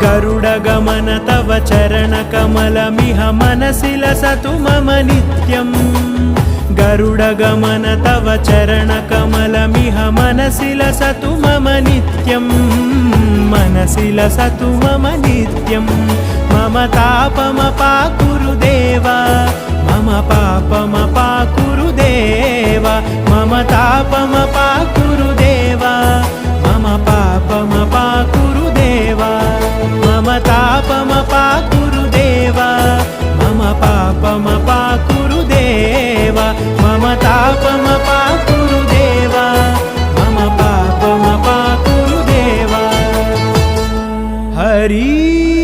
गरुडगमन तव चरणकमलमिह मनसि लसतु मम नित्यम् गरुडगमन तव चरणकमलमिह मनसि लसतु मम नित्यम् मनसि लसतु मम नित्यम् मम तापमपाकुरु देवा मम पापमपाकुरु देवा मम तापमपाकुरु देवा मम पापमपाकुरु देवा मम तापमपाकुरु देवा मम पापमपाकुरु देवा मम तापमपाकुरु देवा मम पापमपाकुरु देवा हरि